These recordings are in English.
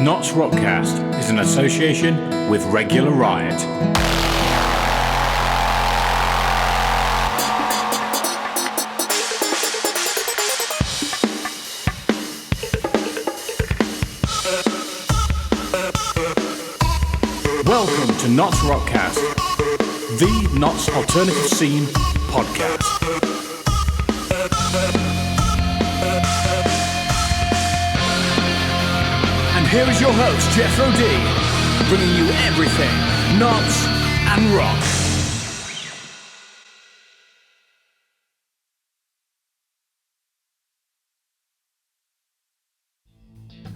NottsRockCast is an association with Regular Riot. Welcome to NottsRockCast, the Notts Alternative Scene podcast. And here is your host, Jethro D, bringing you everything Notts and rock.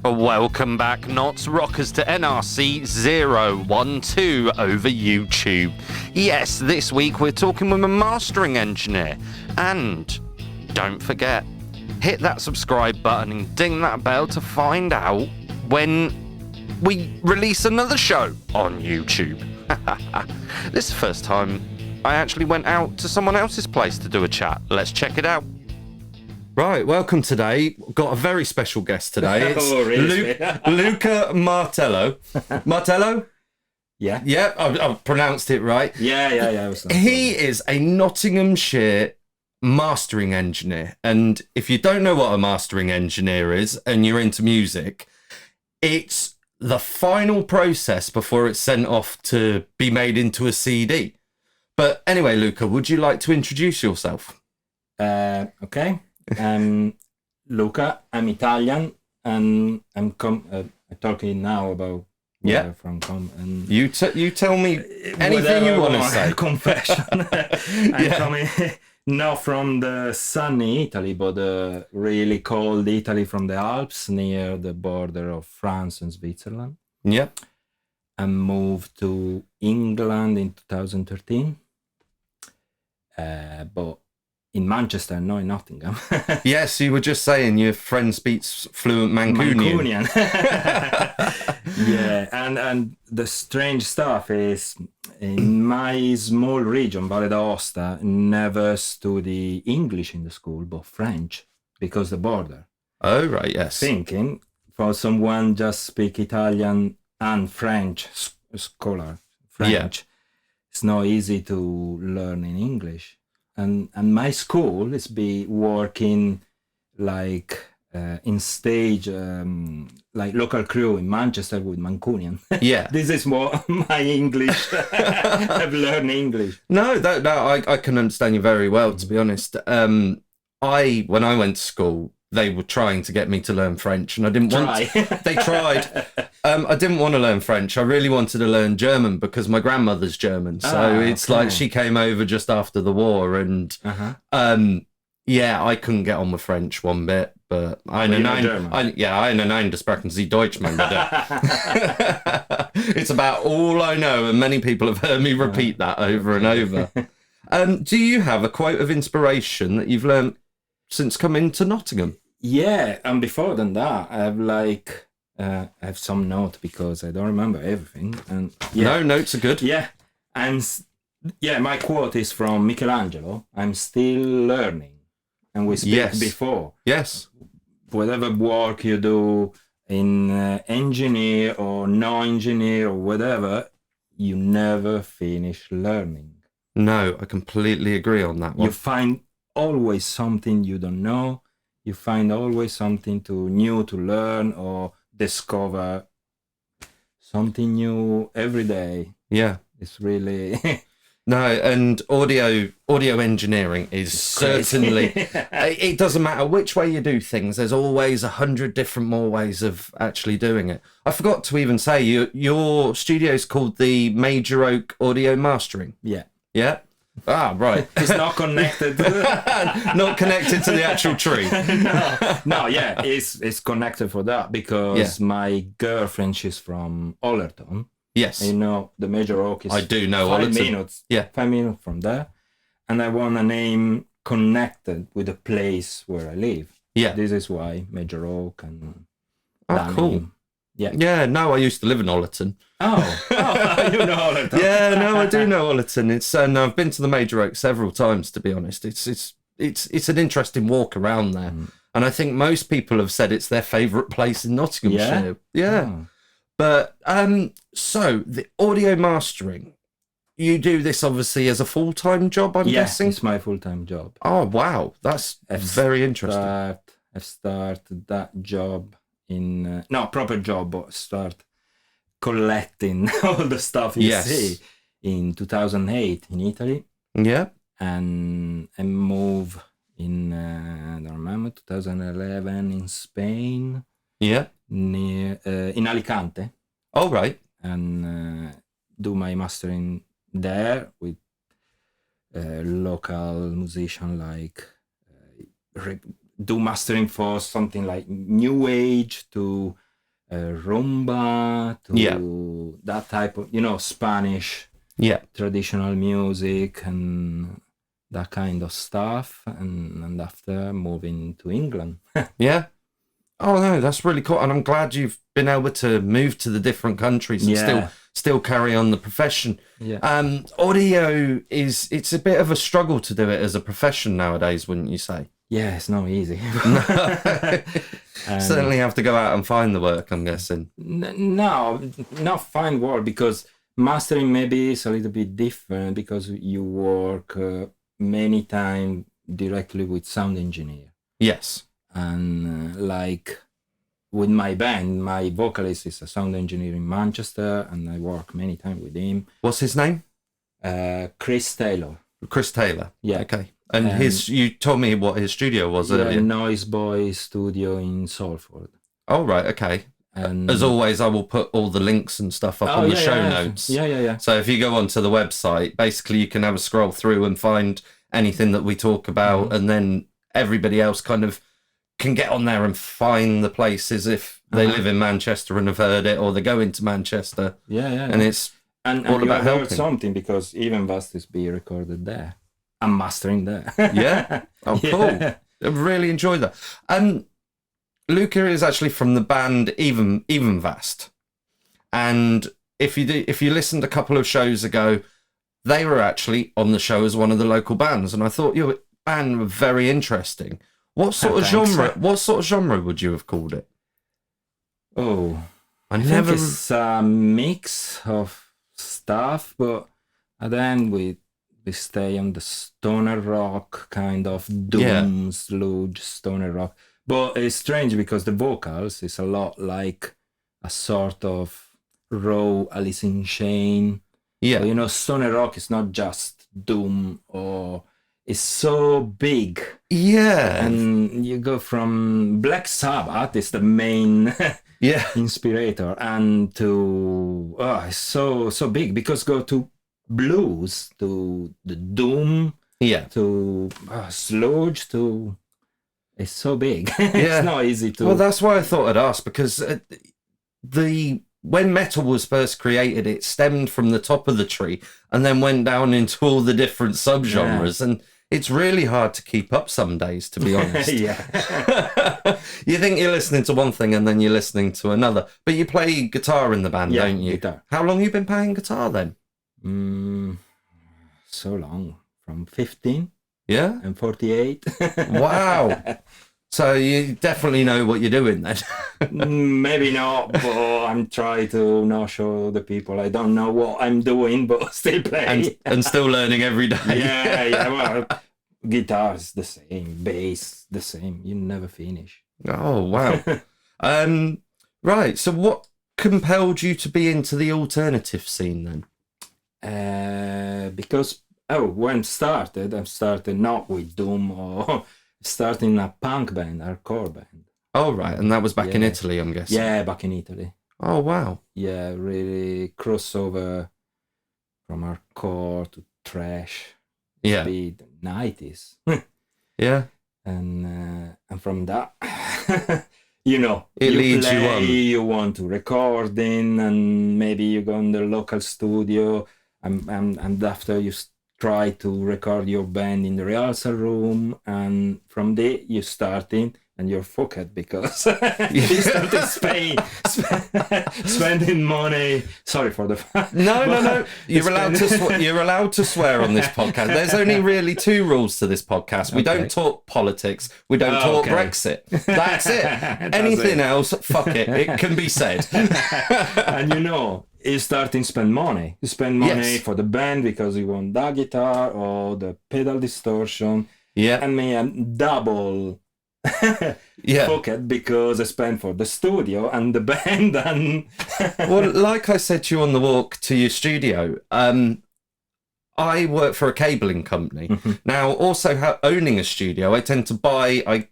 Welcome back, Notts Rockers, to NRC-012 over YouTube. Yes, this week we're talking with a mastering engineer. And don't forget, hit that subscribe button and ding that bell to find out when we release another show on YouTube. This is the first time I actually went out to someone else's place to do a chat. Let's check it out. Right, welcome today. Got a very special guest today. It's Luca Martello. Martello? Yeah. Yeah, I've pronounced it right. Yeah. He is a Nottinghamshire mastering engineer. And if you don't know what a mastering engineer is and you're into music, it's the final process before it's sent off to be made into a CD. But anyway, Luca, would you like to introduce yourself? Okay. I'm Luca. I'm Italian, and I'm talking now about where I'm from. And you tell me anything you want to say. Confession. I'm coming not from the sunny Italy, but really cold Italy from the Alps near the border of France and Switzerland. Yeah. I moved to England in 2013, but in Manchester, not in Nottingham. Yes, you were just saying your friend speaks fluent Mancunian. Yeah, and the strange stuff is, in my small region, Valle d'Aosta, never study English in the school, but French, because the border. Oh, right, yes. Thinking, for someone just speak Italian and French, scholar, French, it's not easy to learn in English. And my school is working like in stage, like local crew in Manchester with Mancunian. Yeah. This is more my English. I've learned English. No, I can understand you very well, to be honest. When I went to school, they were trying to get me to learn French, and I didn't want to. They tried. I didn't want to learn French. I really wanted to learn German because my grandmother's German. So it's like she came over just after the war, and I couldn't get on with French one bit. But eine Nein sprechen Sie Deutsch, mein Bruder. It's about all I know, and many people have heard me repeat that over and over. Do you have a quote of inspiration that you've learned since coming to Nottingham? Yeah, and before than that, I have some note because I don't remember everything. And no, notes are good. Yeah, my quote is from Michelangelo. I'm still learning, and we speak before. Yes. Whatever work you do in engineer or non-engineer or whatever, you never finish learning. No, I completely agree on that one. You find always something you don't know. You find always something new to learn or discover something new every day. Yeah. It's really... No, and audio engineering is certainly... It doesn't matter which way you do things. There's always 100 different more ways of actually doing it. I forgot to even say, your studio's called the Major Oak Audio Mastering. Yeah. Yeah? Ah, right. It's not connected. Not connected to the actual tree. No, it's connected for that because my girlfriend, she's from Ollerton. Yes. You know, the Major Oak is I do know 5 Ollerton. minutes. Yeah. 5 minutes from there. And I want a name connected with the place where I live. Yeah. This is why Major Oak and cool. Yeah. Yeah, no, I used to live in Ollerton. Oh, you know Ollerton. Yeah, no, I do know Ollerton. It's I've been to the Major Oak several times, to be honest. It's an interesting walk around there. And I think most people have said it's their favourite place in Nottinghamshire. Yeah. But so the audio mastering, you do this obviously as a full-time job, I'm guessing? It's my full-time job. Oh, wow. That's very interesting. I've started that job in... not proper job, but start collecting all the stuff you see in 2008 in Italy. Yeah. And I moved in, I don't remember, 2011 in Spain. Yeah. Near, in Alicante. Oh, right. And do my mastering there with local musician, like do mastering for something like New Age to rumba to that type of, Spanish traditional music and that kind of stuff. And after moving to England. Yeah. Oh no, that's really cool, and I'm glad you've been able to move to the different countries and still carry on the profession. Yeah. Audio it's a bit of a struggle to do it as a profession nowadays, wouldn't you say? Yeah, it's not easy. Certainly have to go out and find the work, I'm guessing. No, not find work, because mastering maybe is a little bit different, because you work many times directly with sound engineer. Yes. And like with my band, my vocalist is a sound engineer in Manchester, and I work many times with him. What's his name? Chris Taylor. Chris Taylor. Yeah. Okay. And you told me what his studio was earlier. Noise Boy Studio in Salford. Oh, right. Okay. And as always, I will put all the links and stuff up on the show notes. Yeah. So if you go onto the website, basically you can have a scroll through and find anything that we talk about, and then everybody else kind of can get on there and find the places if they live in Manchester and have heard it, or they go into Manchester. And it's all about helping. Something, because even Vastis be recorded there. I'm mastering there. Yeah. Oh, cool. I really enjoy that. Luca is actually from the band Even Vast, and if you listened a couple of shows ago, they were actually on the show as one of the local bands, and I thought your band were very interesting. What sort of genre? What sort of genre would you have called it? Oh, I think it's a mix of stuff, but then we stay on the stoner rock kind of doom, sludge, stoner rock. But it's strange because the vocals is a lot like a sort of raw Alice in Chains. Yeah, so, stoner rock is not just doom, or it's so big. Yeah, and you go from Black Sabbath is the main inspirator, and to it's so big, because go to blues, to the doom, to sludge, to it's so big. It's not easy to. Well, that's why I thought I'd ask, because when metal was first created, it stemmed from the top of the tree and then went down into all the different subgenres, and it's really hard to keep up some days, to be honest. You think you're listening to one thing and then you're listening to another, but you play guitar in the band, don't you? Guitar. How long have you been playing guitar then? So long, from 15. Yeah, and 48. Wow. So you definitely know what you're doing then. Maybe not, but I'm trying to not show the people I don't know what I'm doing, but still play. And still learning every day. Well, guitar's the same, bass the same. You never finish. Oh, wow. Right, so what compelled you to be into the alternative scene then? Because when I started not with doom, or starting a punk band, hardcore band. Oh, right. And that was back in Italy, I'm guessing. Yeah, back in Italy. Oh, wow. Yeah, really crossover from hardcore to thrash. Yeah. The 90s. Yeah. And from that, it you leads play, you on. You want to record in, and maybe you go in the local studio, and after you try to record your band in the rehearsal room, and from there you start in, and you're fucked because you started spending money. Sorry for the no. You're allowed to swear on this podcast. There's only really two rules to this podcast. We don't talk politics. We don't talk Brexit. That's it. Anything else, fuck it. It can be said. And you starting to spend money. You spend money for the band because you want that guitar or the pedal distortion. Yeah. And me, I'm double pocket because I spend for the studio and the band. And well, like I said to you on the walk to your studio, I work for a cabling company. Mm-hmm. Now, also owning a studio, I tend to buy. I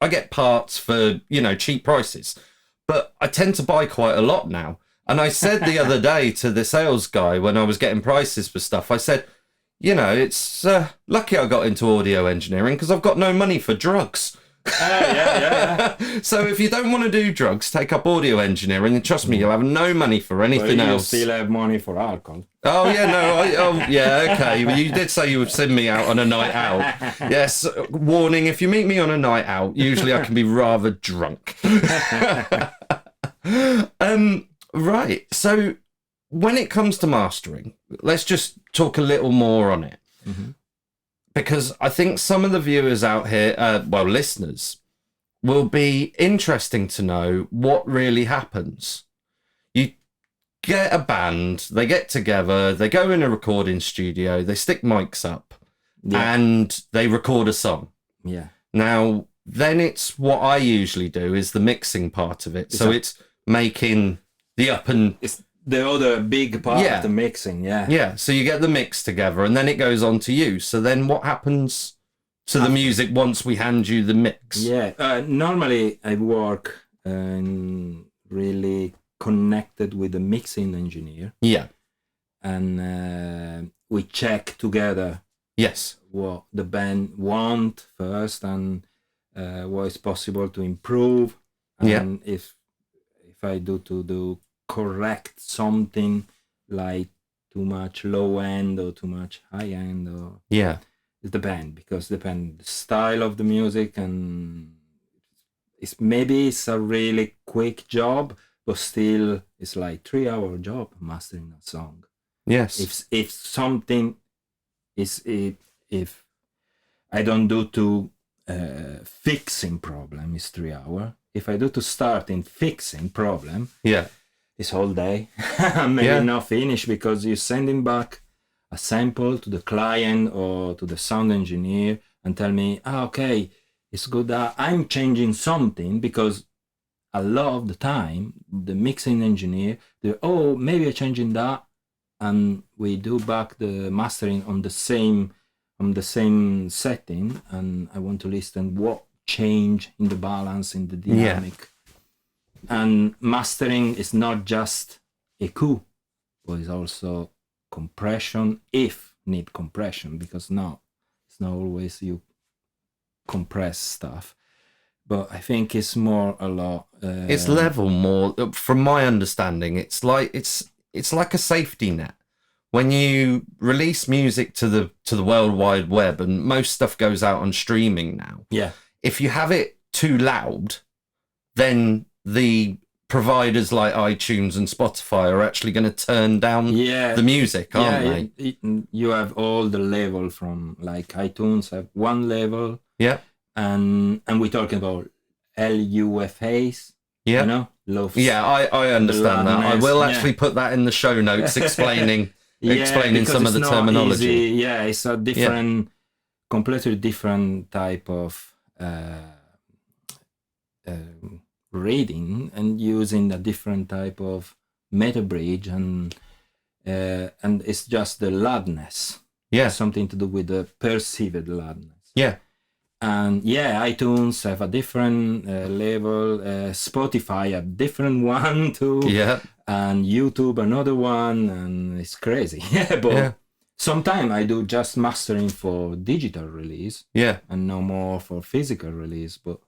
get parts for cheap prices, but I tend to buy quite a lot now. And I said the other day to the sales guy when I was getting prices for stuff, I said, it's lucky I got into audio engineering because I've got no money for drugs. Yeah. So if you don't want to do drugs, take up audio engineering, and trust me, you'll have no money for anything else. You still have money for alcohol. Oh yeah, no, okay. Well, you did say you would send me out on a night out. Yes, warning: if you meet me on a night out, usually I can be rather drunk. Right. So when it comes to mastering, let's just talk a little more on it. Mm-hmm. Because I think some of the viewers out here, listeners, will be interesting to know what really happens. You get a band, they get together, they go in a recording studio, they stick mics up, and they record a song. Yeah. Now, then it's what I usually do is the mixing part of it. It's making the up and... It's the other big part of the mixing, Yeah, so you get the mix together and then it goes on to you. So then what happens to the music once we hand you the mix? Yeah, normally I work really connected with the mixing engineer. Yeah. And we check together what the band want first and what is possible to improve. And if I do correct something like too much low end or too much high end, or it's the band, because depend the style of the music, and it's a really quick job, but still it's like 3-hour job mastering a song. Yes. If something is if I don't do to fixing problem is 3 hour. If I do to starting fixing problem, it's whole day. Maybe not finish, because you're sending back a sample to the client or to the sound engineer and tell me, okay, it's good that I'm changing something, because a lot of the time the mixing engineer, maybe I'm changing that, and we do back the mastering on the same setting, and I want to listen what change in the balance, in the dynamic. And mastering is not just EQ, but it's also compression, if need compression, because now it's not always you compress stuff. But I think it's more a lot. It's level more, from my understanding. It's like a safety net. When you release music to the World Wide Web, and most stuff goes out on streaming now. Yeah. If you have it too loud, then the providers like iTunes and Spotify are actually going to turn down the music, aren't they? You have all the level from, like, iTunes have one level. Yeah. And we're talking about LUFAs. Yeah. Loft. Yeah, I understand that. I will actually put that in the show notes explaining some of the terminology. Easy. Yeah, it's a different, completely different type of reading, and using a different type of meta bridge, and it's just the loudness. Yeah, something to do with the perceived loudness. Yeah. And iTunes have a different level, Spotify a different one too. Yeah. And YouTube another one, and it's crazy. Sometimes I do just mastering for digital release. Yeah. And no more for physical release, but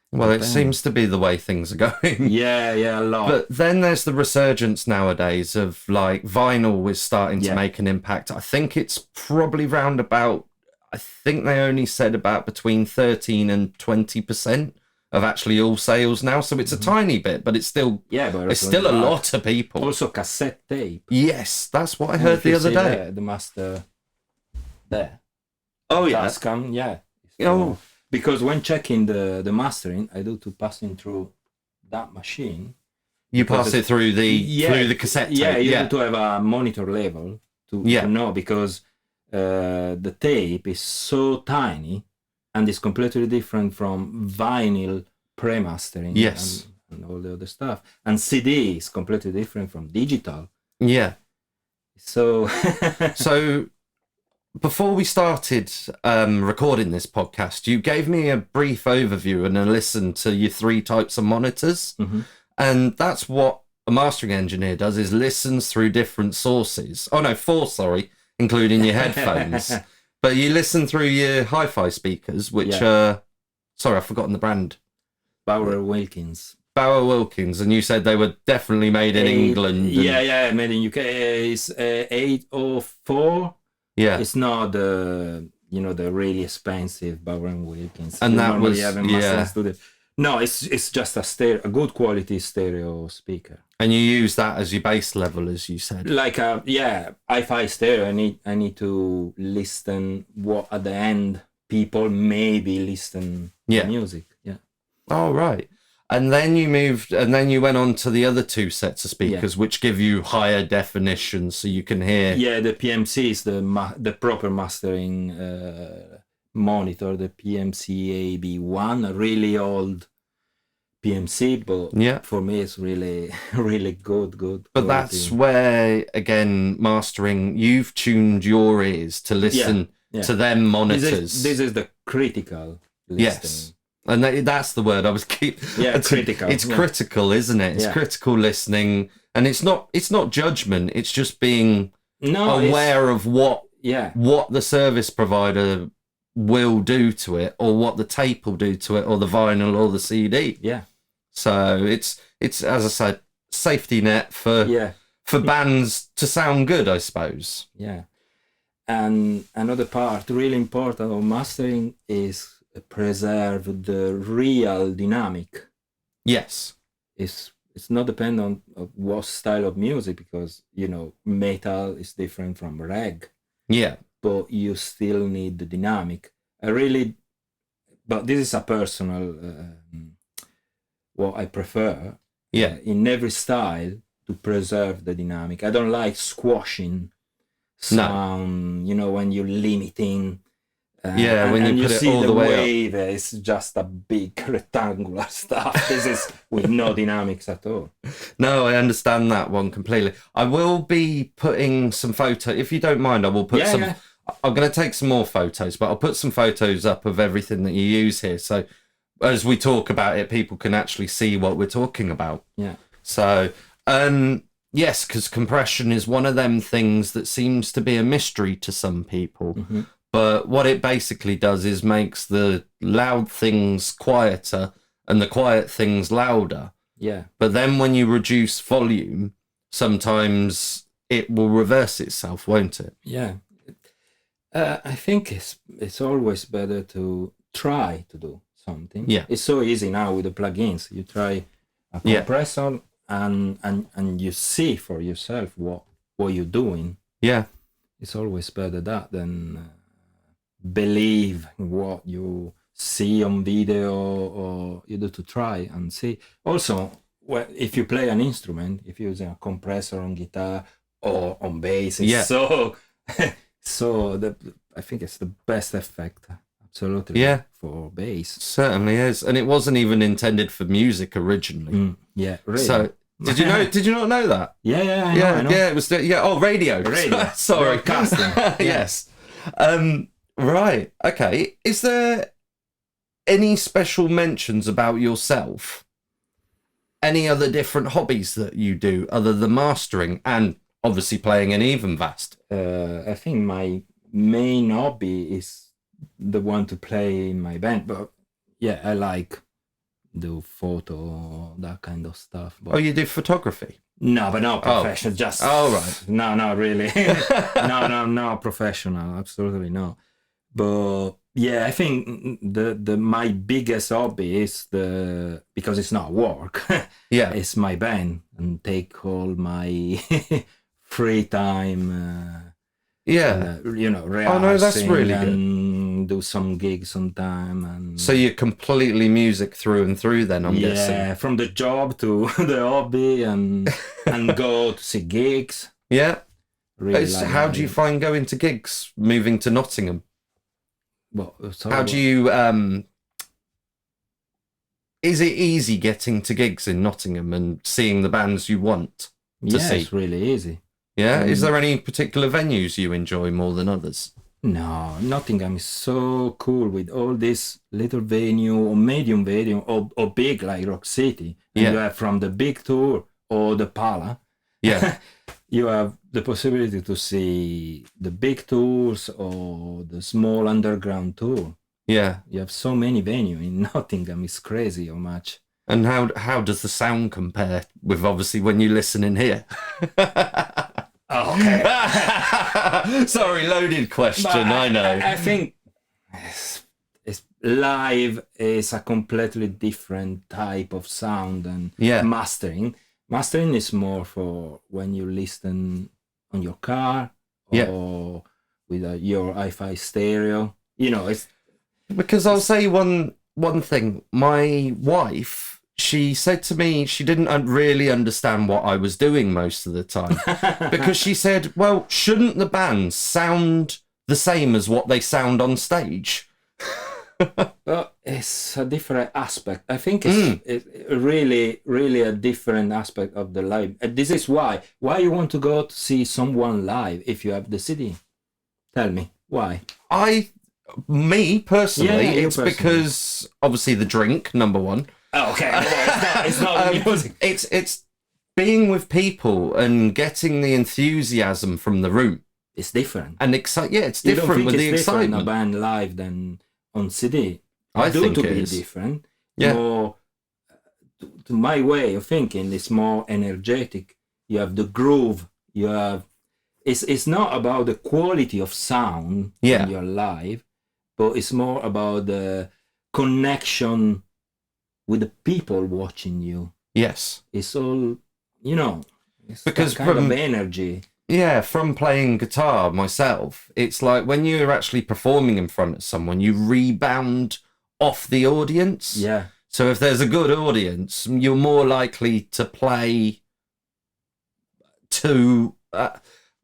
well, it seems to be the way things are going. Yeah, a lot. But then there's the resurgence nowadays of, like, vinyl is starting to make an impact. I think it's probably round about, I think they only said about between 13 and 20% of actually all sales now. So it's a tiny bit, but it's still but it's still a lot of people. Also cassette tape. Yes, that's what I heard the other day. There, the master there. Oh yeah. Tascam, yeah. Oh. Because when checking the mastering, I do to passing through that machine. You pass it through the cassette tape. Yeah, you have to have a monitor level to know, because the tape is so tiny and it's completely different from vinyl pre-mastering. Yes. And all the other stuff. And CD is completely different from digital. Yeah. So so before we started recording this podcast, you gave me a brief overview and a listen to your 3 types of monitors. Mm-hmm. And that's what a mastering engineer does, is listens through different sources. Oh no, 4, sorry, including your headphones. But you listen through your hi-fi speakers, which are, sorry, I've forgotten the brand. Bauer Wilkins. Bauer Wilkins, and you said they were definitely made in England. Yeah, made in UK. It's 804. Yeah. It's not the really expensive Bauer and Wilkins. And that was No, it's just a good quality stereo speaker. And you use that as your bass level, as you said. Like hi-fi stereo. I need to listen what at the end people maybe listen to music. Yeah. Oh right. And then you went on to the other 2 sets of speakers, which give you higher definition, so you can hear. Yeah, the PMC is the proper mastering monitor, the PMC AB1, a really old PMC, but for me it's really, really good. But quality. That's where, again, mastering, you've tuned your ears to listen to them monitors. This is the critical listening. Yes. And that's the word I was critical. It's critical, isn't it? It's critical listening, and it's not judgment. It's just being aware of what the service provider will do to it, or what the tape will do to it, or the vinyl, or the CD. Yeah. So it's as I said, safety net for bands to sound good, I suppose. Yeah. And another part really important of mastering is preserve the real dynamic. Yes. It's not dependent on what style of music, because metal is different from reg. Yeah. But you still need the dynamic. But this is a personal what I prefer. In every style, to preserve the dynamic. I don't like squashing sound. When you're limiting. When you put it all the way up. It's just a big rectangular stuff. This is with no dynamics at all. No, I understand that one completely. I will be putting some photos, if you don't mind. I will put some. I'm going to take some more photos, but I'll put some photos up of everything that you use here. So as we talk about it, people can actually see what we're talking about. Yeah. So, yes, because compression is one of them things that seems to be a mystery to some people. Mm-hmm. But what it basically does is makes the loud things quieter and the quiet things louder. Yeah. But then when you reduce volume, sometimes it will reverse itself, won't it? Yeah. I think it's always better to try to do something. Yeah. It's so easy now with the plugins. You try a compressor and you see for yourself what you're doing. Yeah. It's always better that than believe what you see on video, or you do to try and see. Also, if you play an instrument, if you're using a compressor on guitar or on bass, it's I think it's the best effect, absolutely. Yeah, for bass, certainly is, and it wasn't even intended for music originally. Really. So did you know? Did you not know that? I know. It was. Radio. Sorry, casting. Yes. Right. Okay. Is there any special mentions about yourself? Any other different hobbies that you do other than mastering and obviously playing an even vast? I think my main hobby is the one to play in my band, but I like do photo, that kind of stuff. But you do photography? No, but not professional. Just right. No, not really. no, professional. Absolutely no. But Yeah, I think the my biggest hobby is because it's not work. Yeah. It's my band and take all my free time. Yeah. Rehearsing Oh, no, that's really good. and do some gigs sometime. And So you're completely music through and through then, I'm guessing. yeah, from the job to the hobby and go to see gigs. Yeah. Really How do you find going to gigs, moving to Nottingham? Well, How do you is it easy getting to gigs in Nottingham and seeing the bands you want to see? It's really easy. Yeah. Is there any particular venues you enjoy more than others? No, Nottingham is so cool with all this little venue or medium venue or big like Rock City. And you have from the big tour or the Pala. Yeah. You have the possibility to see the big tours or the small underground tour. Yeah. You have so many venues in Nottingham. It's crazy how much. And how does the sound compare with obviously when you listen in here? Oh, okay. Sorry, loaded question. I know. I think it's live is a completely different type of sound than mastering. Mastering is more for when you listen on your car or with your hi-fi stereo. It's because I'll say one thing. My wife, she said to me she didn't really understand what I was doing most of the time because she said, well, shouldn't the bands sound the same as what they sound on stage? Well, it's a different aspect. I think it's really, really a different aspect of the live. This is why you want to go to see someone live if you have the CD. Tell me why. Me personally, it's personally. because obviously the drink, number one. Oh, okay, it's not music. It's being with people and getting the enthusiasm from the room. It's different. And it's different with the excitement. A band live than on CD. I think it it is is different. Yeah. More, to my way of thinking, it's more energetic. You have the groove. You have. It's not about the quality of sound when you're live, but it's more about the connection with the people watching you. Yes. It's all, it's because that kind of energy. Yeah, from playing guitar myself, it's like when you're actually performing in front of someone, you rebound off the audience. Yeah. So if there's a good audience, you're more likely to play to,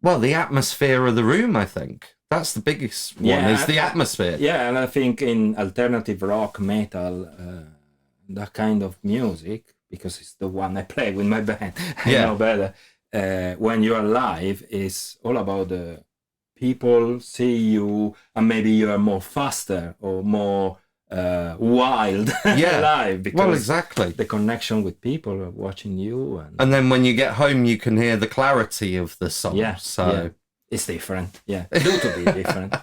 the atmosphere of the room, I think. That's the biggest one, is the atmosphere. Yeah, and I think in alternative rock, metal, that kind of music, because it's the one I play with my band, I know better. When you are live, it's all about the people see you, and maybe you are more faster or more wild live. Because exactly. The connection with people are watching you. And then when you get home, you can hear the clarity of the song. Yeah, so it's different. Yeah, due to be different.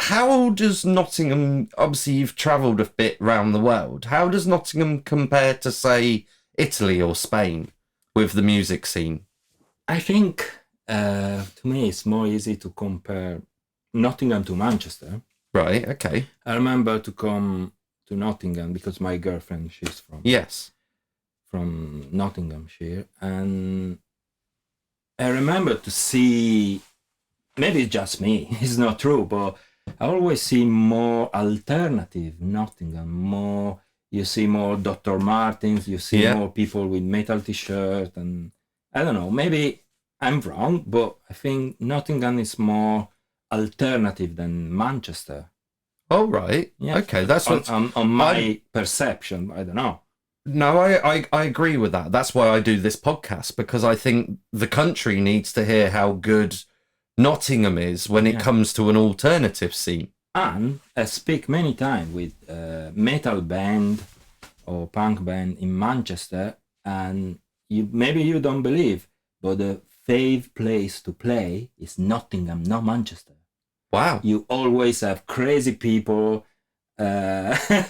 How does Nottingham, obviously you've travelled a bit around the world, how does Nottingham compare to, say, Italy or Spain with the music scene? I think, to me, it's more easy to compare Nottingham to Manchester. Right, okay. I remember to come to Nottingham because my girlfriend, she's from Nottinghamshire, and I remember to see, maybe it's just me, it's not true, but I always see more alternative Nottingham, you see more Dr. Martens, you see more people with metal t-shirt, and I don't know, maybe I'm wrong, but I think Nottingham is more alternative than Manchester. Oh, right. Yeah. Okay, that's what on my perception. I don't know. No, I agree with that. That's why I do this podcast, because I think the country needs to hear how good Nottingham is when it comes to an alternative scene. And I speak many times with metal band or punk band in Manchester, and maybe you don't believe, but the fave place to play is Nottingham, not Manchester. Wow. You always have crazy people. Watching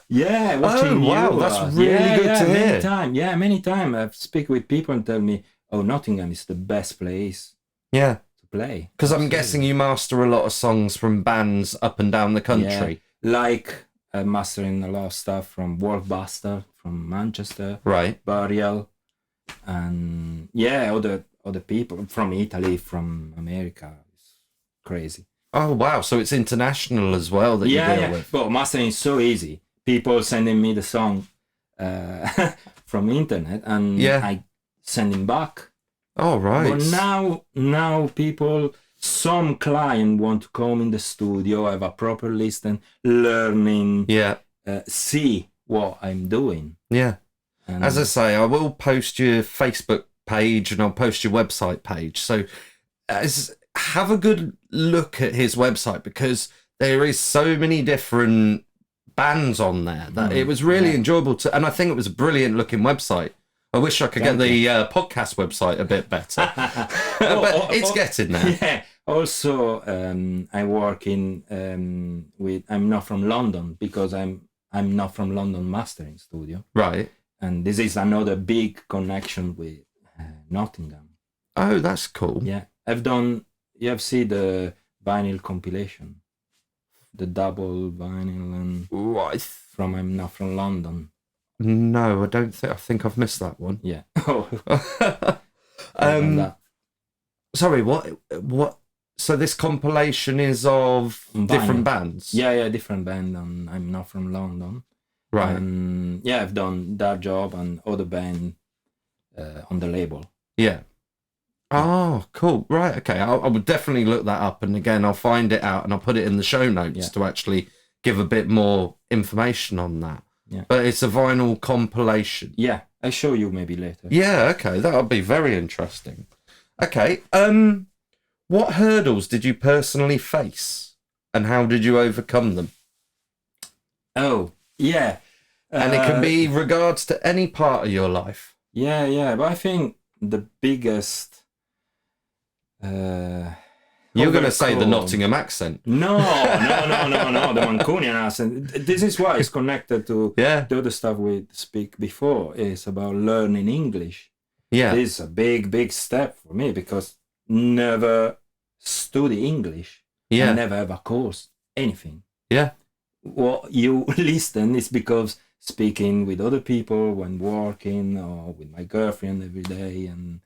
you. Wow, that's really good to hear. Many times I speak with people and tell me, oh, Nottingham is the best place to play. Because I'm guessing you master a lot of songs from bands up and down the country. Yeah, like mastering a lot of stuff from Worldbuster, from Manchester, Right. Burial, and other people from Italy, from America. It's crazy. Oh, wow. So it's international as well that you deal with. But mastering is so easy. People sending me the song from internet, and I sending back. Oh, right. But now people, some client want to come in the studio, have a proper listen, learning, see what I'm doing. Yeah. And as I say, I will post your Facebook page and I'll post your website page. So have a good look at his website, because there is so many different bands on there that it was really enjoyable to, and I think it was a brilliant looking website. I wish I could get the podcast website a bit better, but it's getting there. Yeah. Also, I work with. I'm not from London, because I'm not from London mastering studio. Right. And this is another big connection with Nottingham. Oh, that's cool. Yeah, I've done. You have seen the vinyl compilation, the double vinyl, and from I'm not from London. No, I don't think. I think I've missed that one. Yeah. Sorry, what? So this compilation is of different bands? Yeah, different band, and I'm not from London. Right. I've done that job and other band on the label. Yeah. Oh, cool. Right, okay. I would definitely look that up, and again, I'll find it out and I'll put it in the show notes to actually give a bit more information on that. Yeah. But it's a vinyl compilation. Yeah, I'll show you maybe later. Yeah, okay. That'll be very interesting. Okay. What hurdles did you personally face, and how did you overcome them? Oh, yeah. And it can be regards to any part of your life. Yeah. But I think the biggest... You're going to say the Nottingham accent. No, the Mancunian accent. This is why it's connected to the other stuff we speak before. It's about learning English. Yeah. This is a big step for me, because never study English. Yeah. I never have a course, anything. Yeah. What you listen is because speaking with other people when working, or with my girlfriend every day, and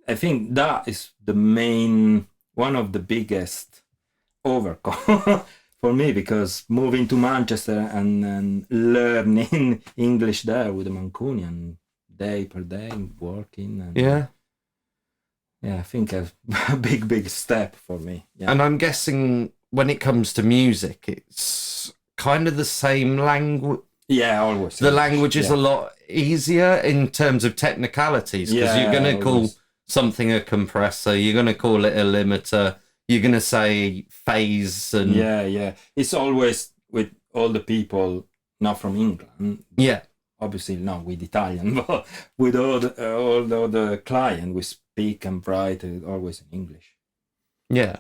I think that is one of the biggest overcome for me, because moving to Manchester and learning English there with the Mancunian day per day, working. And I think a big step for me. Yeah. And I'm guessing when it comes to music, it's kind of the same language. Yeah, always. The language is a lot easier in terms of technicalities, because you're going to call something a compressor, you're going to call it a limiter, you're going to say phase, and it's always with all the people not from England. Yeah, obviously not with Italian, but with all the other clients, we speak and write always in English. Yeah.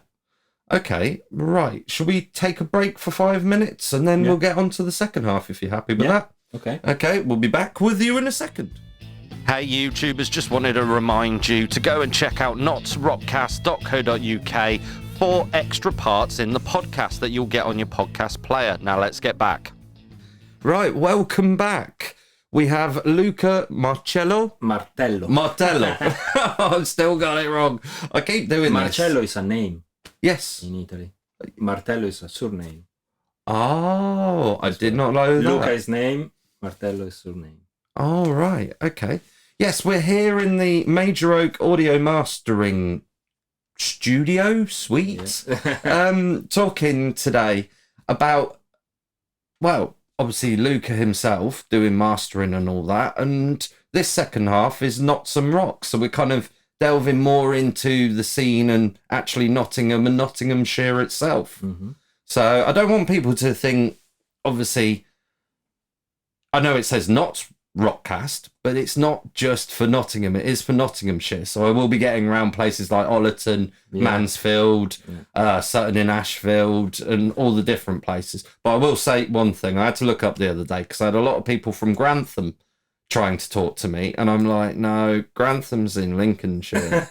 Okay, right. Shall we take a break for 5 minutes, and then we'll get on to the second half, if you're happy with that? Okay, we'll be back with you in a second. Hey YouTubers, just wanted to remind you to go and check out NottsRockCast.co.uk for extra parts in the podcast that you'll get on your podcast player. Now let's get back. Right, welcome back. We have Luca Martello. I've still got it wrong. I keep doing Marcello is a name. Yes. In Italy. Martello is a surname. Oh, I did not know that. Luca is name, Martello is surname. Oh, right. Okay. Yes, we're here in the Major Oak Audio Mastering Studio Suite, talking today about, well, obviously Luca himself doing mastering and all that, and this second half is NottsRock, so we're kind of delving more into the scene and actually Nottingham and Nottinghamshire itself. Mm-hmm. So I don't want people to think, obviously, I know it says NottsRockCast, but it's not just for Nottingham, it is for Nottinghamshire. So I will be getting around places like Ollerton, Mansfield, Sutton in Ashfield, and all the different places. But I will say one thing, I had to look up the other day, because I had a lot of people from Grantham trying to talk to me, and I'm like, no, Grantham's in Lincolnshire.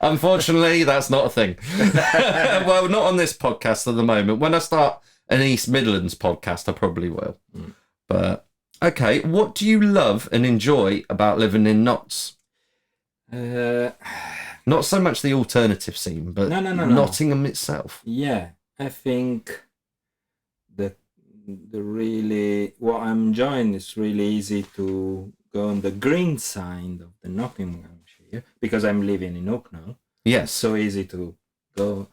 Unfortunately, that's not a thing. Well, not on this podcast at the moment. When I start an East Midlands podcast, I probably will. But, okay, what do you love and enjoy about living in Notts? Not so much the alternative scene, but No. Nottingham itself. Yeah, I think the really what I'm enjoying is really easy to go on the green side of the Nottinghamshire because I'm living in Hucknall. Yes. It's so easy to go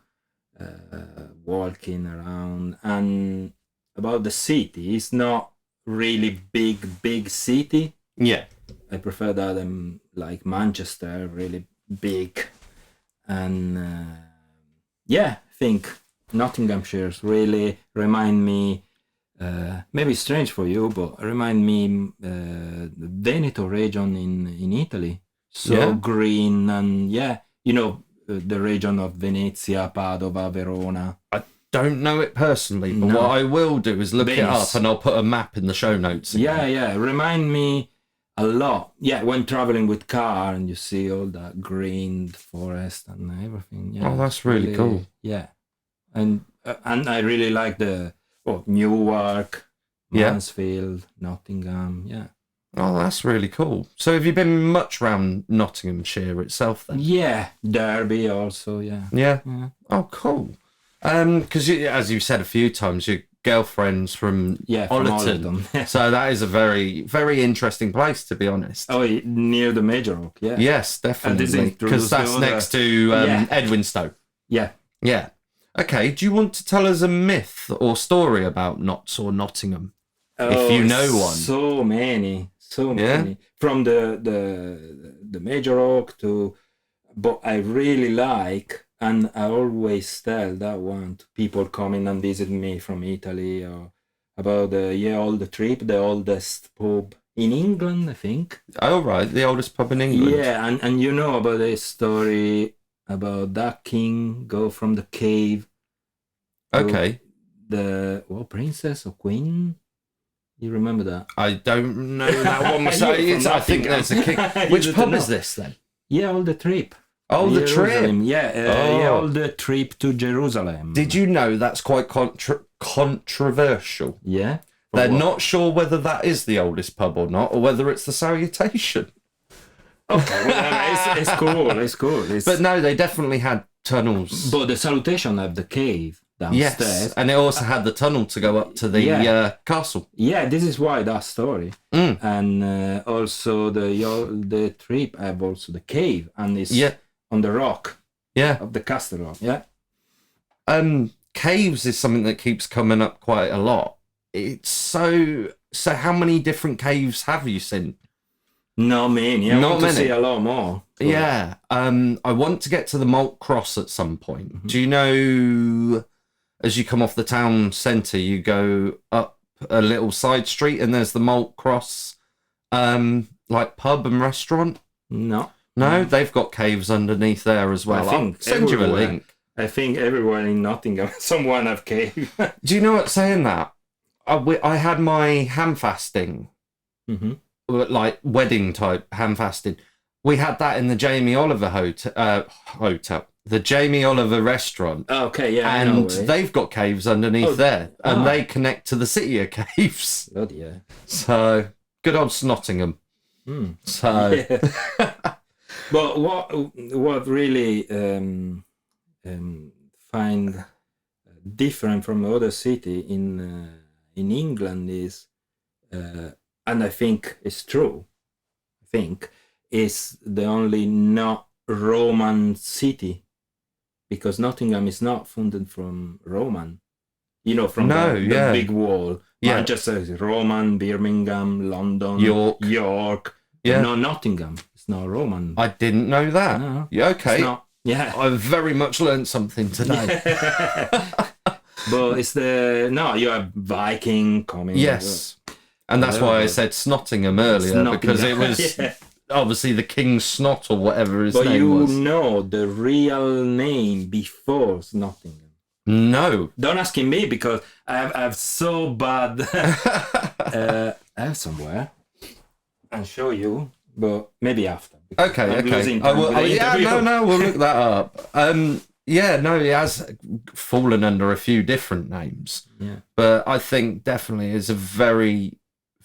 walking around. And about the city, it's not really big city. Yeah. I prefer that I'm like Manchester, really big. And I think Nottinghamshire really remind me, maybe strange for you, but remind me the Veneto region in Italy. So green and the region of Venezia, Padova, Verona. I don't know it personally, but what I will do is look it up and I'll put a map in the show notes. Yeah. Remind me a lot. Yeah, when traveling with car and you see all that green forest and everything. Yeah, oh, that's really cool. Yeah. And I really like the Newark, Mansfield, Nottingham. Yeah. Oh, that's really cool. So have you been much around Nottinghamshire itself then? Yeah, Derby also, yeah. Yeah? Oh, cool. Because as you've said a few times, your girlfriend's from Ollerton. So that is a very, very interesting place, to be honest. Oh, near the Major Oak, yeah. Yes, definitely. Because that's next to Edwinstowe. Yeah. Yeah. Okay, do you want to tell us a myth or story about Notts or Nottingham? If you know one. So many. From the Major Oak but I really like, and I always tell that one to people coming and visit me from Italy or about the trip, the oldest pub in England, I think. Oh, right, the oldest pub in England. Yeah, and you know about the story about that king go from the cave. Okay. The princess or queen? You remember that? I don't know that one. I think there's a king. Which pub is this then? Yeah, all the trip. Oh, the trip. Yeah, all the trip to Jerusalem. Did you know that's quite controversial? Yeah. They're not sure whether that is the oldest pub or not, or whether it's the Salutation. Okay, well, it's cool. But no, they definitely had tunnels. But the Salutation have the cave downstairs. Yes, and it also had the tunnel to go up to the castle. Yeah, this is why that story. And also the trip have also the cave, and it's on the rock. Yeah, of the castle rock. Yeah. Caves is something that keeps coming up quite a lot. It's so. How many different caves have you seen? Not many. I want to see a lot more. But... Yeah. I want to get to the Malt Cross at some point. Mm-hmm. Do you know? As you come off the town centre, you go up a little side street and there's the Malt Cross, like pub and restaurant. No, they've got caves underneath there as well. I'll send you a link. I think everywhere in Nottingham, someone have cave. Do you know what? Saying that, I had my ham fasting, like wedding type ham fasting. We had that in the Jamie Oliver hotel. The Jamie Oliver restaurant. Okay, yeah. And they've got caves underneath there. And they connect to the city of caves. God, yeah. So, good old Nottingham. So. But what really find different from other city in England is, and I think it's true, is the only not Roman city. Because Nottingham is not founded from Roman, from the big wall. Yeah. Manchester is Roman, Birmingham, London, York. Yeah. No, Nottingham. It's not Roman. I didn't know that. No. Yeah, okay. It's not, yeah. I've very much learned something today. But it's you have Viking coming. Yes. And that's why I said Snottingham earlier, because it was... Obviously, the King's Snot or whatever his name was. But you know the real name before Nottingham. No. Don't ask me because I have so bad. I have somewhere. I'll show you, but maybe after. Okay. We'll look that up. Yeah, no, he has fallen under a few different names. Yeah. But I think definitely is a very,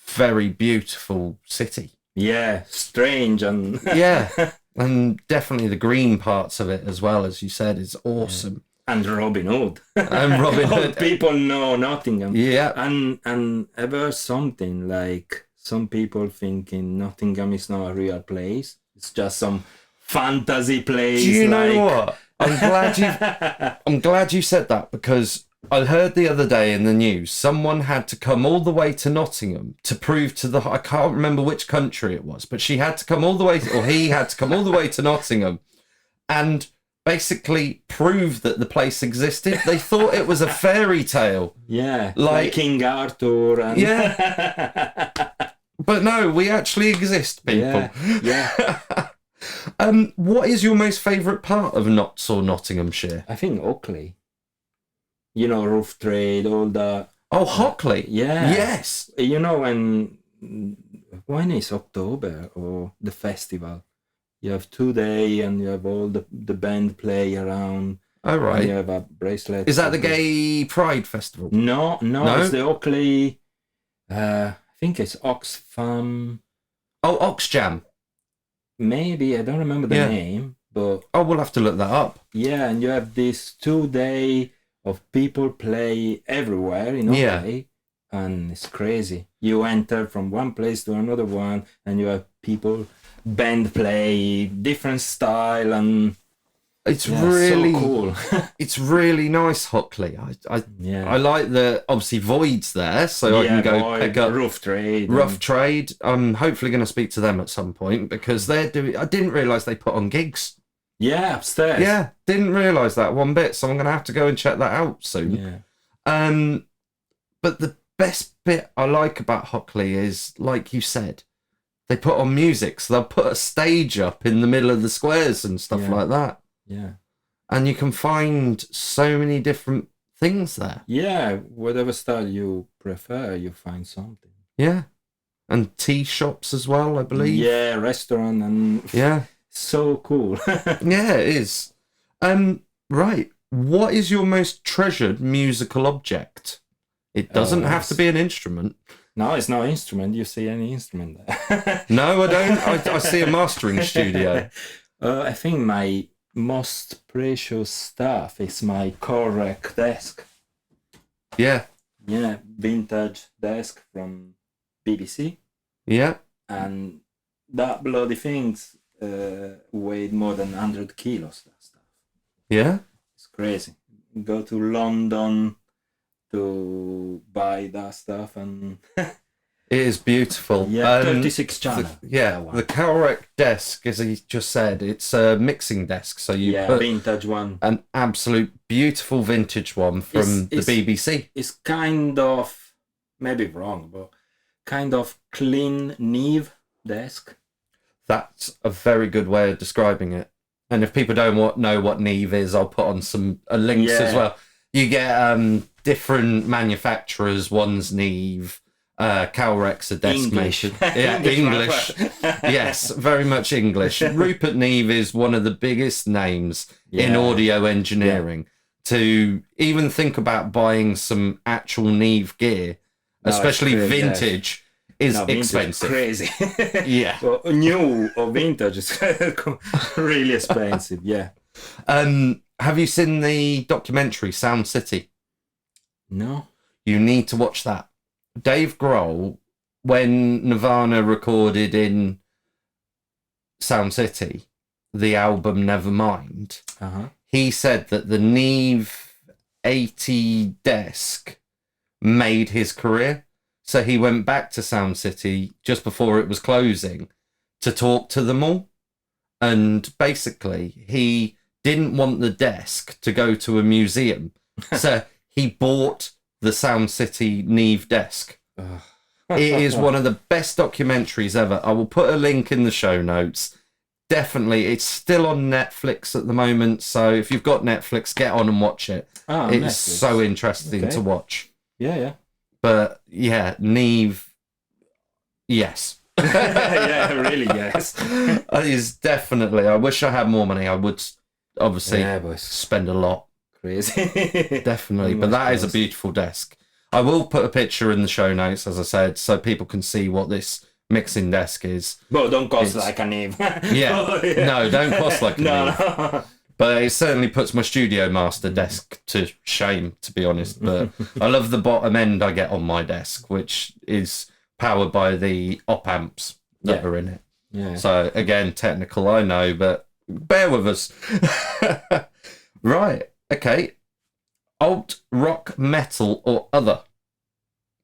very beautiful city. Yeah, strange and Yeah, and definitely the green parts of it as well, as you said, is awesome. And Robin Hood. And Robin Hood. People know Nottingham. Yeah. And ever something like some people thinking Nottingham is not a real place. It's just some fantasy place. Do you know what? I'm glad you said that, because I heard the other day in the news someone had to come all the way to Nottingham to prove to I can't remember which country it was, but she had to come all the way, or he had to come all the way to Nottingham and basically prove that the place existed. They thought it was a fairy tale. Yeah, like King Arthur. And... Yeah. But no, we actually exist, people. Yeah. What is your most favourite part of Notts or Nottinghamshire? I think Hockley. You know, roof trade, all the... Oh, Hockley. Yeah. Yes. You know, when is October or the festival? You have 2 days and you have all the band play around. Oh, right. And you have a bracelet. Is that the Gay Pride Festival? No, it's the Hockley... I think it's Oxfam. Oh, Oxjam. Maybe, I don't remember the name, but... Oh, we'll have to look that up. Yeah, and you have this 2 day of people play everywhere in Hockley, and it's crazy. You enter from one place to another one, and you have people band play, different style, and... It's really so cool. It's really nice, Hockley. I like the obviously Void's there, so I can go pick up Rough Trade. I'm hopefully going to speak to them at some point, because they're doing. I didn't realise they put on gigs. Yeah, upstairs. Yeah, didn't realise that one bit. So I'm going to have to go and check that out soon. Yeah. But the best bit I like about Hockley is, like you said, they put on music. So they'll put a stage up in the middle of the squares and stuff like that. Yeah. And you can find so many different things there. Yeah, whatever style you prefer, you find something. Yeah. And tea shops as well, I believe. Yeah, restaurant and... Yeah. So cool. Yeah, it is. Right. What is your most treasured musical object? It doesn't have to be an instrument. No, it's not an instrument. You see any instrument there? No, I don't. I see a mastering studio. I think my most precious stuff is my correct desk. Yeah. Yeah, vintage desk from BBC. Yeah. And that bloody thing's weighed more than 100 kilos. That stuff. Yeah. It's crazy. Go to London to buy that stuff, and it is beautiful. Yeah, 36 channel. The correct desk, as he just said, it's a mixing desk. So you put vintage one, an absolute beautiful vintage one from the BBC. It's kind of, maybe wrong, but kind of clean Neve desk. That's a very good way of describing it. And if people don't know what Neve is, I'll put on some links as well. You get different manufacturers. One's Neve. Calrex, a desk maker. Yeah, English. Yes, very much English. Rupert Neve is one of the biggest names in audio engineering. To even think about buying some actual Neve gear, especially vintage, is expensive. Crazy. Yeah. Well, new or vintage is really expensive. Yeah. Have you seen the documentary Sound City? No. You need to watch that. Dave Grohl, when Nirvana recorded in Sound City, the album Nevermind, he said that the Neve 80 desk made his career. So he went back to Sound City just before it was closing to talk to them all. And basically, he didn't want the desk to go to a museum. So he bought the Sound City Neve desk. It is one of the best documentaries ever. I will put a link in the show notes. Definitely. It's still on Netflix at the moment. So if you've got Netflix, get on and watch it. It's Netflix. So interesting to watch. Yeah. But yeah, Neve, yes. Yeah, really, yes. It's definitely. I wish I had more money. I would obviously spend a lot. Crazy. Definitely, but that is a beautiful desk. I will put a picture in the show notes, as I said, so people can see what this mixing desk is. But don't cost like a Neve. Yeah. No, don't cost like a Neve. No. But it certainly puts my Studio Master desk to shame, to be honest. But I love the bottom end I get on my desk, which is powered by the op amps that are in it. Yeah. So again, technical, I know, but bear with us. Right. Okay. Alt, rock, metal, or other?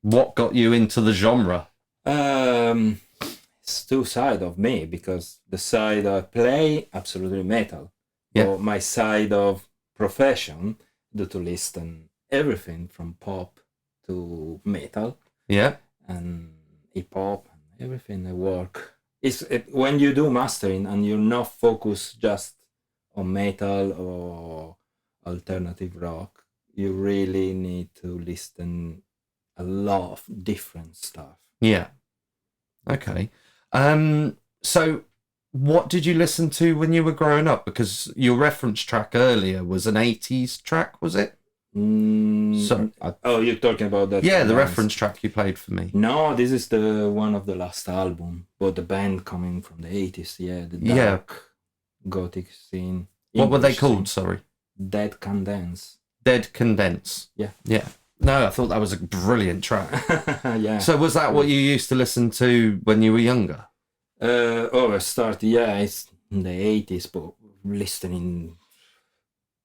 What got you into the genre? It's two sides of me, because the side I play, absolutely metal. Yeah. Or my side of profession, do to listen everything from pop to metal Yeah. and hip hop and everything I work. When you do mastering and you're not focused just on metal or alternative rock, you really need to listen a lot of different stuff. Yeah. Okay. So what did you listen to when you were growing up? Because your reference track earlier was an 80s track, was it? Sorry. You're talking about that? Yeah, the reference track you played for me. No, this is the one of the last album, but the band coming from the 80s, the dark gothic scene. What were they English called? scene. Sorry. Dead Can Dance. Dead Condense. Yeah. Yeah. No, I thought that was a brilliant track. Yeah. So was that what you used to listen to when you were younger? I started, it's in the 80s, but listening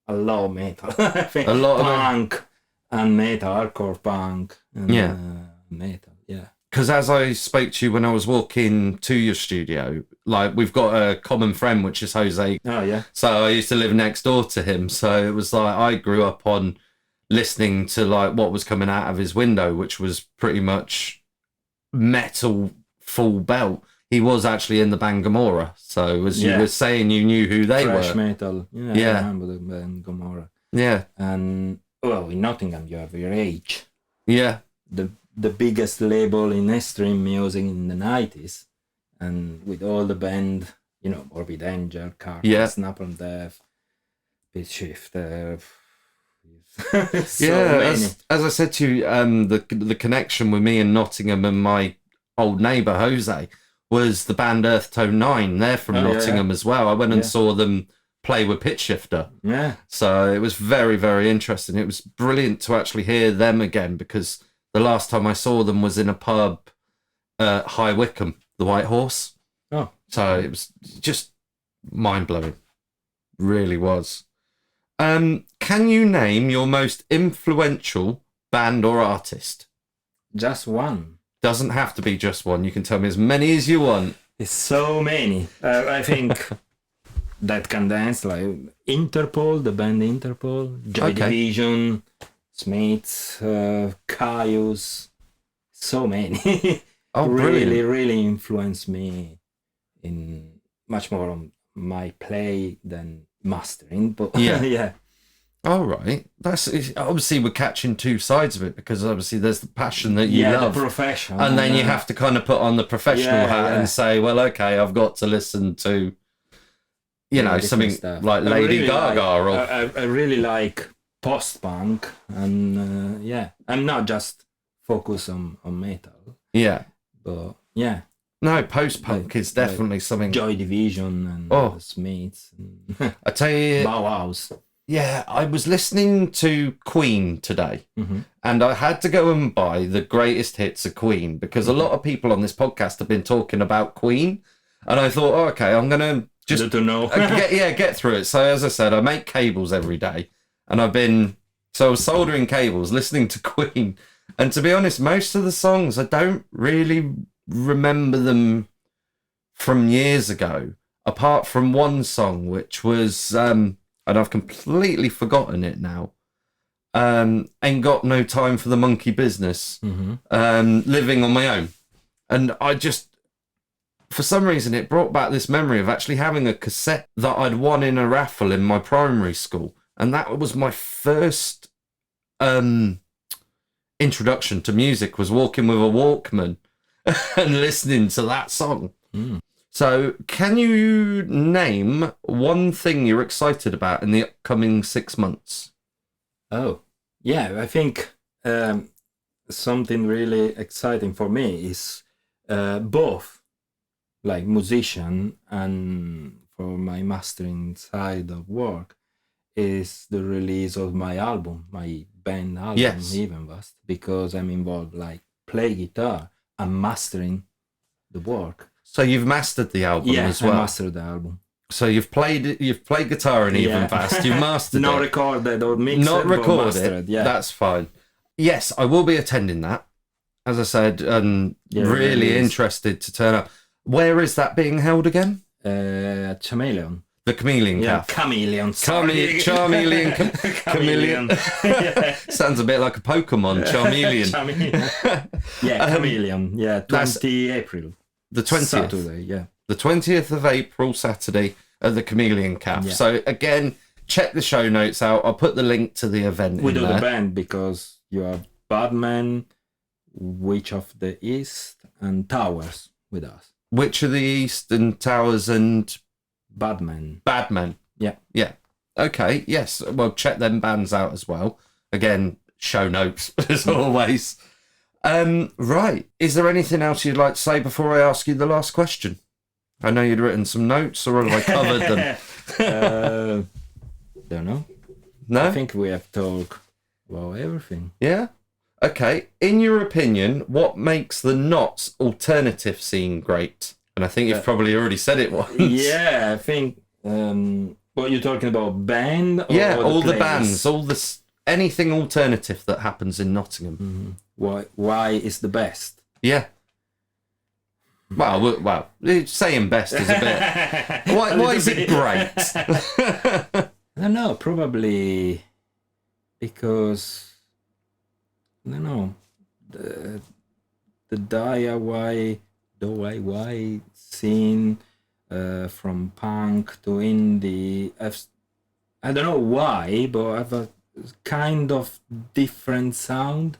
a lot of metal. I think A lot of punk and metal, hardcore punk and metal, yeah. Because as I spoke to you when I was walking to your studio, like we've got a common friend, which is Jose. Oh, yeah. So I used to live next door to him. So it was like I grew up on listening to like what was coming out of his window, which was pretty much metal full belt. He was actually in the band Gomorrah. So as you were saying, you knew who they were. Thrash metal. Yeah, I remember the band Gomorrah. Yeah. And, in Nottingham, you have your age. Yeah. The biggest label in extreme music in the 90s. And with all the band, Morbid Angel, Carcass, Napalm Death, Pitch Shifter. As I said to you, the connection with me in Nottingham and my old neighbour Jose was the band Earth Tone 9. They're from Nottingham as well. I went and saw them play with Pitch Shifter. Yeah. So it was very, very interesting. It was brilliant to actually hear them again, because the last time I saw them was in a pub, High Wycombe, the White Horse. Oh. So it was just mind-blowing. Really was. Can you name your most influential band or artist? Just one. Doesn't have to be just one. You can tell me as many as you want. It's so many. I think that can dance, like Interpol, the band Interpol, Joy Division, Smiths, Caius, so many. Really influenced me in much more on my play than mastering. But yeah. All right. That's obviously we're catching two sides of it, because obviously there's the passion that you love, the profession, and then you have to kind of put on the professional hat and say, well, okay, I've got to listen to, something stuff. Like Lady Gaga. I really like post-punk, and I'm not just focused on metal. Yeah. But yeah. No, post-punk is definitely something. Joy Division and Smiths. And I tell you, Bauhaus. Yeah, I was listening to Queen today, and I had to go and buy the greatest hits of Queen, because a lot of people on this podcast have been talking about Queen, and I thought, okay, I'm gonna just get through it. So as I said, I make cables every day, and I was soldering cables, listening to Queen, and to be honest, most of the songs I don't really remember them from years ago, apart from one song, which was and I've completely forgotten it now. Ain't Got No Time for the Monkey Business. Living on My Own. And I just, for some reason, it brought back this memory of actually having a cassette that I'd won in a raffle in my primary school. And that was my first introduction to music, was walking with a Walkman and listening to that song. Mm. So, can you name one thing you're excited about in the upcoming 6 months? Oh, yeah, I think something really exciting for me is both like musician and for my mastering side of work is the release of my album, my band album, Yes. even vast, because I'm involved like play guitar and mastering the work. So you've mastered the album as well. I mastered the album. So you've played guitar in Even Fast. You've mastered Not it. recorded or mixed. Not but recorded. mastered, yeah. That's fine. Yes, I will be attending that. As I said, really interested to turn up. Where is that being held again? Chameleon. The Chameleon Cafe. Chameleon. Chameleon. Chameleon. Sounds a bit like a Pokemon. Chameleon. Chameleon. Yeah, 20 April. The 20th. Saturday, yeah. The 20th of April, Saturday, at the Chameleon Cafe. Yeah. So, again, check the show notes out. I'll put the link to the event We in do there. the band because you have Badman, Witch of the East, and Towers with us. Witch of the East and Towers and Badman. Badman. Yeah. Yeah. Okay, yes. Well, check them bands out as well. Again, show notes, as always. Right. Is there anything else you'd like to say before I ask you the last question? I know you'd written some notes, or have I covered them? Don't know. No? I think we have talked about everything. Yeah? Okay. In your opinion, what makes the Notts alternative scene great? And I think you've probably already said it once. Yeah, I think... what you're talking about, band? Or Yeah, all the place? bands, anything alternative that happens in Nottingham. Mm-hmm. Why is the best? Yeah. Well, saying best is a bit... Why is it great? I don't know, probably because... I don't know. The DIY scene from punk to indie. I don't know why, but I have a kind of different sound.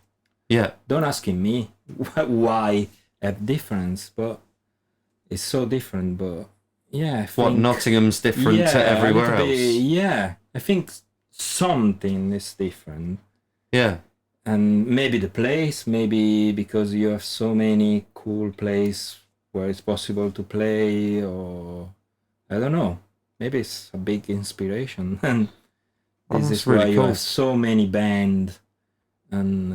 Yeah. Don't ask me why have difference, but it's so different. But yeah, I think, Nottingham's different to everywhere else? Yeah, I think something is different. Yeah. And maybe the place, maybe because you have so many cool places where it's possible to play, or I don't know. Maybe it's a big inspiration, and this is really why you cool. have so many bands and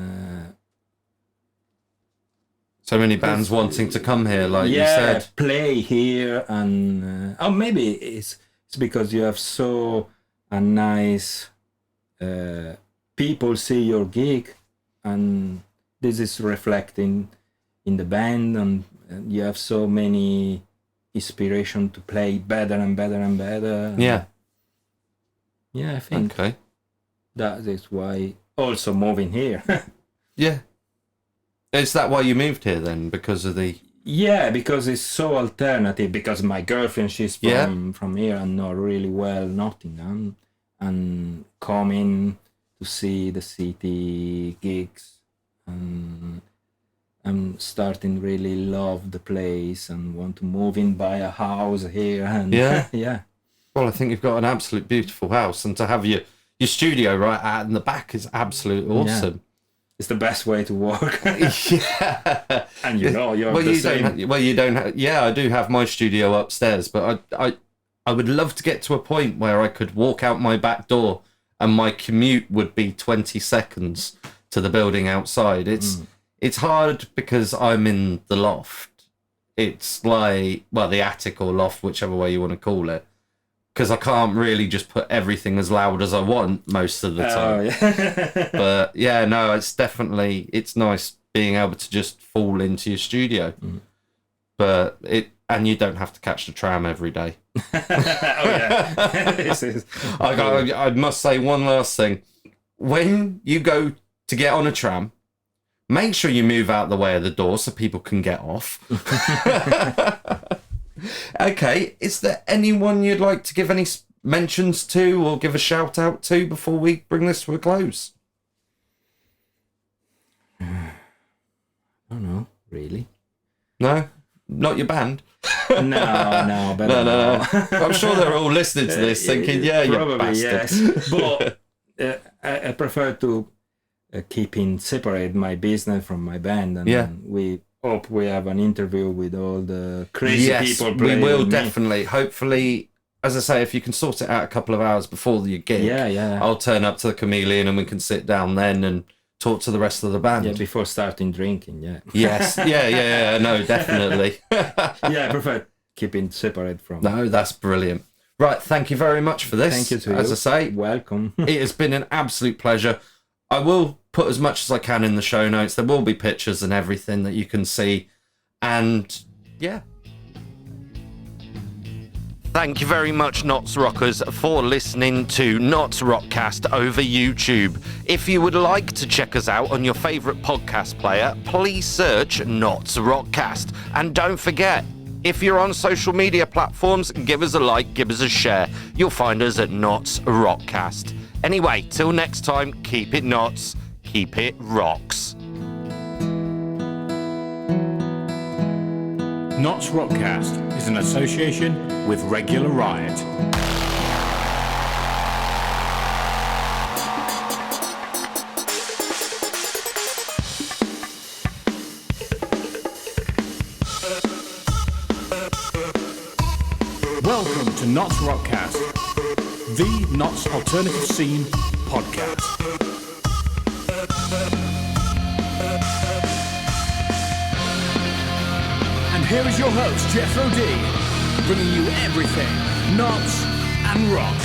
So many bands wanting to come here, like you said. Play here, and maybe it's because you have so a nice people see your gig, and this is reflecting in the band, and you have so many inspiration to play better and better and better. Yeah. Yeah, I think Okay. that is why also moving here. Yeah. Is that why you moved here then? Because of the... Yeah, because it's so alternative. Because my girlfriend, she's from here and know really well Nottingham, and coming to see the city gigs, and I'm starting really love the place and want to move in, buy a house here. And yeah. Well, I think you've got an absolute beautiful house, and to have your studio right out in the back is absolutely awesome. Yeah. It's the best way to work. Yeah. And you're the same. You don't have... Yeah, I do have my studio upstairs, but I would love to get to a point where I could walk out my back door and my commute would be 20 seconds to the building outside. It's hard because I'm in the loft. It's like, well, the attic or loft, whichever way you want to call it. Because I can't really just put everything as loud as I want most of the time. Yeah. But yeah, no, it's nice being able to just fall into your studio. But and you don't have to catch the tram every day. I must say one last thing. When you go to get on a tram, make sure you move out the way of the door so people can get off. Okay, is there anyone you'd like to give any mentions to or give a shout out to before we bring this to a close? I don't know, really. No? Not your band? No, no, better No. I'm sure they're all listening to this thinking, yeah, you probably bastard. yes. But I prefer to keeping separate my business from my band, and we hope we have an interview with all the crazy people playing. We will with me. definitely. Hopefully, as I say, if you can sort it out a couple of hours before your gig, I'll turn up to the Chameleon and we can sit down then and talk to the rest of the band. Yeah, before starting drinking, Yes, no, definitely. I prefer keeping separate from. No, that's brilliant. Right, thank you very much for this. Thank you to you. As I say, welcome. It has been an absolute pleasure. I will put as much as I can in the show notes. There will be pictures and everything that you can see. And yeah. Thank you very much, Nots Rockers, for listening to NottsRockCast over YouTube. If you would like to check us out on your favourite podcast player, please search NottsRockCast. And don't forget, if you're on social media platforms, give us a like, give us a share. You'll find us at NottsRockCast. Anyway, till next time, keep it Nots, keep it rocks. NottsRockCast is an association with Regular Riot. Welcome to NottsRockCast, the Notts Alternative Scene podcast. And here is your host, Jethro D, bringing you everything Notts and rock.